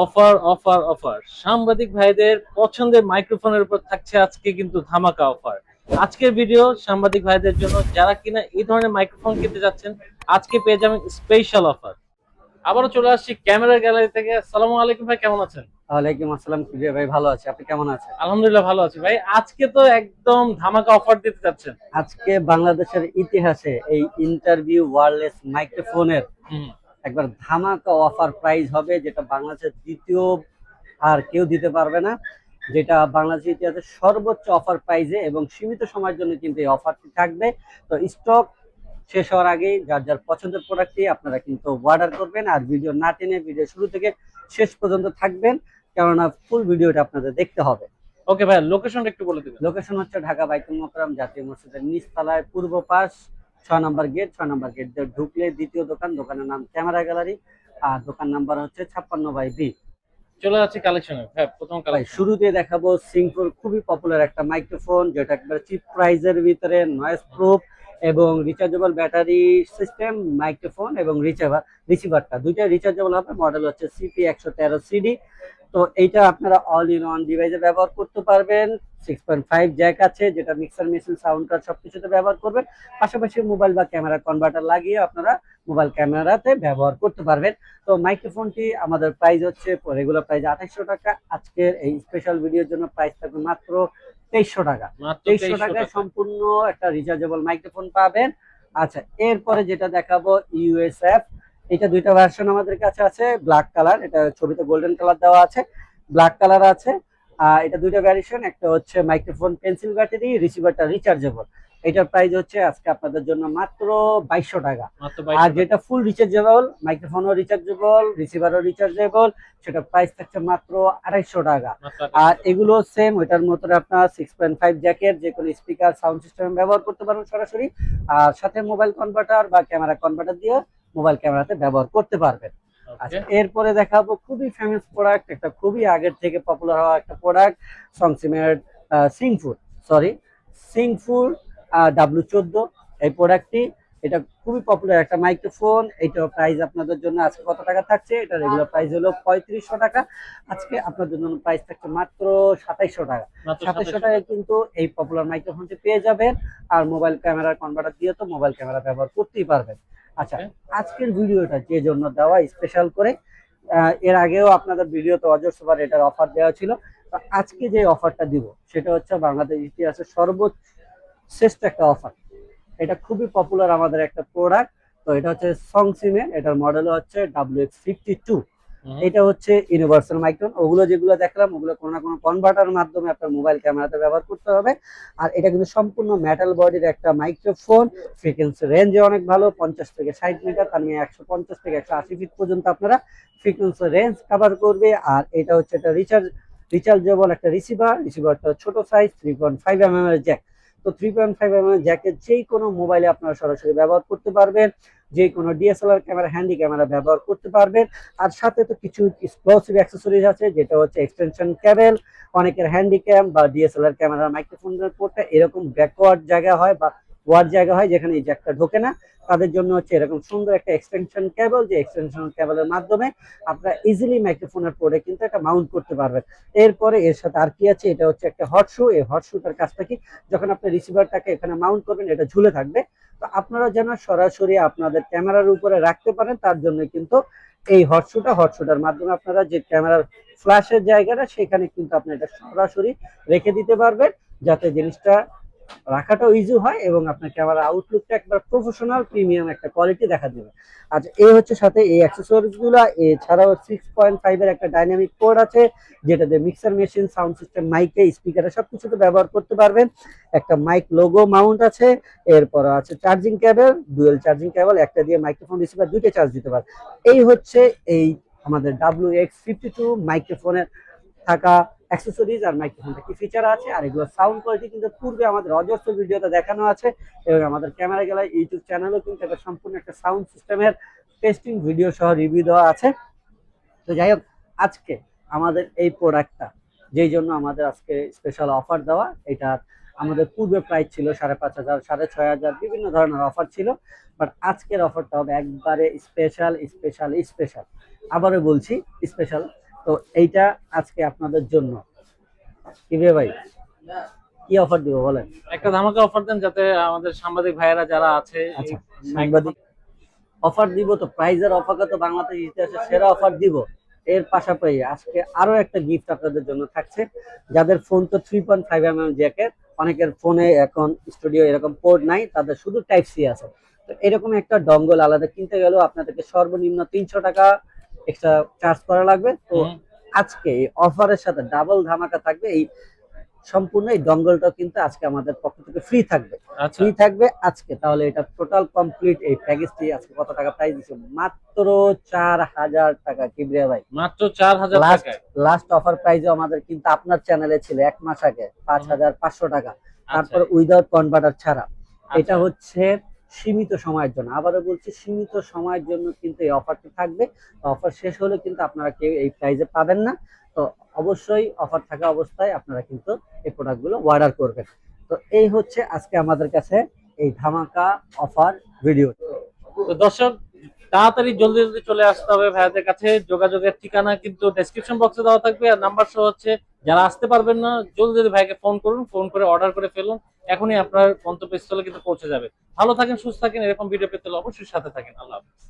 Offer offer offer সাংবাদিক ভাইদের পছন্দের মাইক্রোফোনের উপর থাকছে আজকে কিন্তু ধামাকা অফার। আজকের ভিডিও সাংবাদিক ভাইদের জন্য, যারা কিনা এই ধরনের মাইক্রোফোন কিনতে যাচ্ছেন, আজকে পেয়ে যাবেন স্পেশাল অফার। আবারও চলে আসছি ক্যামেরা গ্যালারি থেকে। আসসালামু আলাইকুম ভাই, কেমন আছেন? ওয়ালাইকুম আসসালাম কিবির ভাই, ভালো আছি। আপনি কেমন আছেন? আলহামদুলিল্লাহ ভালো আছি ভাই। আজকে তো একদম ধামাকা অফার দিতে যাচ্ছেন। আজকে বাংলাদেশের ইতিহাসে এই ইন্টারভিউ ওয়্যারলেস মাইক্রোফোনের হুম। একবার ধামাকা অফার প্রাইস হবে, যেটা বাংলাদেশের দ্বিতীয় আর কেউ দিতে পারবে না। যেটা বাংলাদেশের ইতিহাসে সর্বোচ্চ অফার প্রাইজে এবং সীমিত সময়ের জন্য কিন্তু এই অফারটি থাকবে। তো স্টক শেষ হওয়ার আগেই যার যার পছন্দের প্রোডাক্টটি আপনারা কিন্তু অর্ডার করবেন। আর ভিডিও না টেনে ভিডিও শুরু থেকে শেষ পর্যন্ত থাকবেন, কেননা ফুল ভিডিওটা আপনাদের দেখতে হবে। ওকে ভাই, লোকেশনটা একটু বলে দিবেন। লোকেশন হচ্ছে ঢাকা বাইতুল মোকাররম জাতীয় মসজিদের নিচতলায় পূর্ব পাশ 6 নম্বর গেট। 6 নম্বর গেট দিয়ে ঢুকলে দ্বিতীয় দোকান, দোকানের নাম ক্যামেরা গ্যালারি, আর দোকান নাম্বার হচ্ছে 56/B। চলে যাচ্ছি কালেকশনে ভাই, প্রথম ভাই কালেকশন। শুরুতে দেখাবো সিংফোর খুবই পপুলার একটা মাইক্রোফোন, যেটা একবার চিপ প্রাইজের ভিতরে নয়েজ প্রুফ এবং রিচার্জেবল ব্যাটারি সিস্টেম মাইক্রোফোন এবং রিসিভারটা দুইটা রিচার্জেবল হবে। মডেল হচ্ছে CP113CD। তো এইটা আপনারা অল ইন ওয়ান ডিভাইসে ব্যবহার করতে পারবেন। 6.5 জ্যাক আছে, যেটা মিক্সার মেশিন সাউন্ড কার্ড সবকিছুতে ব্যবহার করবেন। পাশাপাশি মোবাইল বা ক্যামেরা কনভার্টার লাগিয়ে আপনারা মোবাইল ক্যামেরাতে ব্যবহার করতে পারবেন। তো মাইক্রোফোনটি আমাদের প্রাইস হচ্ছে রেগুলার প্রাইস 2800 টাকা। আজকের এই স্পেশাল ভিডিওর জন্য প্রাইস থাকবে মাত্র 2300 টাকা। মাত্র 2300 2300 টাকায় টাকা। সম্পূর্ণ একটা রিচার্জেবল মাইক্রোফোন পাবেন। আচ্ছা, এরপরে যেটা দেখাবো ইউএসএফ। এটা দুইটা ভার্সন আমাদের কাছে আছে। ব্ল্যাক কালার, এটা ছবিতে গোল্ডেন কালার দেওয়া আছে, ব্ল্যাক কালার আছে। এটা দুইটা ভ্যারিয়েশন, একটা হচ্ছে মাইক্রোফোন পেন্সিল ব্যাটারি, রিসিভারটা রিচার্জেবল। এটার প্রাইস হচ্ছে আজকে আপনাদের জন্য মাত্র 2200 টাকা। মাত্র আর 2200 টাকা। যেটা ফুল রিচার্জেবল, মাইক্রোফোনও রিচার্জেবল, রিসিভারও রিচার্জেবল, সেটা প্রাইস থাকছে মাত্র 2800 টাকা। মাত্র আর 2800 টাকা। এগুলো সেম ওইটার মতো আপনার 6.5 জ্যাকের যে কোনো স্পিকার সাউন্ড সিস্টেম ব্যবহার করতে পারবেন সরাসরি। আর সাথে মোবাইল কনভার্টার বা ক্যামেরা কনভার্টার দিয়ে মোবাইল ক্যামেরাতে ব্যবহার করতে পারবেন। ওকে। আচ্ছা, এরপরে দেখাবো খুবই ফেমাস প্রোডাক্ট, একটা খুবই আগের থেকে পপুলার হওয়া একটা প্রোডাক্ট, সংসিমের সিংফুর সরি সিংফুর W14। এই প্রোডাক্টটি, এটা খুবই পপুলার একটা মাইক্রোফোন। এটার প্রাইস আপনাদের জন্য আজকে কত টাকা থাকছে? এটা রেগুলার প্রাইস হলো 3500 টাকা। আজকে আপনাদের জন্য প্রাইস থাকছে মাত্র 2700 টাকা। মাত্র 2700 2700 টাকায় টাকা। কিন্তু এই পপুলার মাইক্রোফোনটি পেয়ে যাবেন। আর মোবাইল ক্যামেরার কনভার্টার দিয়ে তো মোবাইল ক্যামেরা ব্যবহার করতেই পারবেন। আচ্ছা, ওকে। আজকের ভিডিওটা যে জন্য দেওয়া স্পেশাল করে, এর আগেও আপনাদের ভিডিওতে অজস্র বার এটার অফার দেওয়া ছিল। তো আজকে যে অফারটা দিব সেটা হচ্ছে বাংলাদেশ ইতিহাসের সর্বশ্রেষ্ঠ একটা অফার। এটা খুবই পপুলার আমাদের একটা প্রোডাক্ট। তো এটা হচ্ছে সংসিমের, এটার মডেল হচ্ছে WX52। হুম। এটা হচ্ছে ইউনিভার্সাল মাইক্রোফোন। ওগুলো যেগুলো দেখলাম ওগুলো কোনো না কোনো কনভার্টার মাধ্যমে আপনার মোবাইল ক্যামেরাতে ব্যবহার করতে হবে। আর এটা কিন্তু সম্পূর্ণ মেটাল বডির একটা মাইক্রোফোন। ফ্রিকোয়েন্সি রেঞ্জে অনেক ভালো, 50 থেকে 60 মিটার, তার মানে 150 থেকে 180 ফিট পর্যন্ত আপনারা ফ্রিকোয়েন্সি রেঞ্জ কভার করবে। আর এটা হচ্ছে একটা রিচার্জেবল একটা রিসিভারটা ছোট সাইজ, 3.5 mm এর জ্যাক। তো 3.5 mm জ্যাকের যেই কোনো মোবাইলে আপনারা সরাসরি ব্যবহার করতে পারবেন, যে কোনো ডিএসএলআর ক্যামেরা, হ্যান্ডি ক্যামেরা ব্যবহার করতে পারবেন। আর সাথে তো কিছু এক্সক্লুসিভ অ্যাক্সেসরিজ আছে, যেটা হচ্ছে এক্সটেনশন কেবল। অনেকের হ্যান্ডি ক্যাম বা ডিএসএলআর ক্যামেরার মাইক্রোফোনের পোর্টটা এরকম ব্যাকওয়ার্ড জায়গা হয় বা ওয়ার্ড জায়গা হয় যেখানে এই জ্যাকটা ঢোকে না, তাদের জন্য হচ্ছে এরকম সুন্দর একটা এক্সটেনশন কেবল, যে এক্সটেনশন কেবলের মাধ্যমে আপনারা ইজিলি মাইক্রোফোনের পোর্টে কিন্তু এটা মাউন্ট করতে পারবেন। এরপরে এর সাথে আর কি আছে, এটা হচ্ছে একটা হট শু। এই হট শুটার কাজটা কি, যখন আপনি রিসিভারটাকে এখানে মাউন্ট করবেন এটা ঝুলে থাকবে। তো আপনারা যেন সরাসরি আপনাদের ক্যামেরার উপরে রাখতে পারেন, তার জন্য কিন্তু এই হটশুটার মাধ্যমে আপনারা যে ক্যামেরার ফ্ল্যাশের জায়গাটা সেখানে কিন্তু আপনি এটা সরাসরি রেখে দিতে পারবেন, যাতে জিনিসটা রাখাটাও ইজি হয় এবং আপনার ক্যামেরা আউটলুকটা একবার প্রফেশনাল প্রিমিয়াম একটা কোয়ালিটি দেখা দেবে। আচ্ছা, এই হচ্ছে সাথে এই অ্যাক্সেসরিজ গুলো। এছাড়াও 6.5 এর একটা ডাইনামিক পোর্ট আছে, যেটা দিয়ে মিক্সার মেশিন সাউন্ড সিস্টেম মাইকে স্পিকারে সবকিছুতে ব্যবহার করতে পারবেন। একটা মাইক লোগো মাউন্ট আছে। এরপর আছে charging cable, dual charging cable, একটা দিয়ে মাইক্রোফোন রিসিভার দুইটা চার্জ দিতে পারে। এই হচ্ছে এই আমাদের WX52 মাইক্রোফোনের থাকা অ্যাক্সেসরিজ আর মাইক্রোফোনটা কি ফিচার আছে। আর এগুলো সাউন্ড কোয়ালিটি কিন্তু পূর্বে আমাদের অজস্র ভিডিওতে দেখানো আছে, এবং আমাদের ক্যামেরা গেলার ইউটিউব চ্যানেলও কিন্তু এটা সম্পূর্ণ একটা সাউন্ড সিস্টেমের টেস্টিং ভিডিও সহ রিভিউ দেওয়া আছে। তো যাই হোক, আজকে আমাদের এই প্রোডাক্টটা যেই জন্য আমাদের আজকে স্পেশাল অফার দেওয়া, এটা আমাদের পূর্বে প্রাইস ছিল 5500, 6500, বিভিন্ন ধরনের অফার ছিল। বাট আজকের অফারটা হবে একবারে স্পেশাল স্পেশাল স্পেশাল। আবারও বলছি স্পেশাল। তো এইটা আজকে আপনাদের জন্য। কি রে ভাই, কি অফার দিব বলেন? একটা ধামাকা অফার দেন যাতে আমাদের সাংবাদিক ভাইয়েরা যারা আছে আচ্ছা, সাংবাদিক অফার দিব তো, প্রাইজের অফার তো বাংলাদেশ ইতিহাসে সেরা অফার দিব। এর পাশাপাশি আজকে আরো একটা গিফট আপনাদের জন্য থাকছে। যাদের ফোন তো 3.5 mm জ্যাকেট, অনেকের ফোনে এখন স্টুডিও এরকম পোর্ট নাই, তাদের শুধু টাইপ সি আছে। তো এরকম একটা ডঙ্গল আলাদা কিনতে গেলেও আপনাদেরকে সর্বনিম্ন 300 টাকা এক্সট্রা চার্জ করা লাগবে। তো আজকে এই অফারের সাথে ডাবল ধামাকা থাকবে। এই সম্পূর্ণ এই ডঙ্গলটাও কিন্তু আজকে আমাদের পক্ষ থেকে ফ্রি থাকবে। আচ্ছা ফ্রি থাকবে আজকে। তাহলে এটা টোটাল কমপ্লিট এই প্যাকেজটি আজকে কত টাকা প্রাইস দিচ্ছে? মাত্র 4000 টাকা। কিবরিয়া ভাই, মাত্র 4000 লাস্ট টাকায়। লাস্ট অফার প্রাইসও আমাদের কিন্তু আপনার চ্যানেলে ছিল 1 মাস আগে 5500 টাকা, তারপর আচ্ছা উইদাউট কনভার্টার ছাড়া। এটা আচ্ছা। হচ্ছে সীমিত সময়ের জন্য, আবারও বলছি সীমিত সময়ের জন্য কিন্তু এই অফারটি থাকবে। অফার শেষ হলে কিন্তু আপনারা কেউ এই প্রাইসে পাবেন না। তো অবশ্যই অফার থাকা অবস্থায় আপনারা কিন্তু এই প্রোডাক্টগুলো অর্ডার করবেন। তো এই হচ্ছে আজকে আমাদের কাছে এই ধামাকা অফার ভিডিও। তো দর্শক, তাড়াতাড়ি জলদি জলদি চলে আসতে হবে ভাইয়াদের কাছে। যোগাযোগের ঠিকানা কিন্তু ডেসক্রিপশন বক্সে দেওয়া থাকবে, আর নাম্বার সহ হচ্ছে। যারা আসতে পারবেন না, জলদি জলদি ভাইকে ফোন করুন, ফোন করে অর্ডার করে ফেলুন। এখনই আপনার গন্তব্যস্থলে কিন্তু পৌঁছে যাবে। ভালো থাকেন, সুস্থ থাকেন। এরকম ভিডিও পেতে হলে অবশ্যই সাথে থাকেন। আল্লাহ হাফেজ।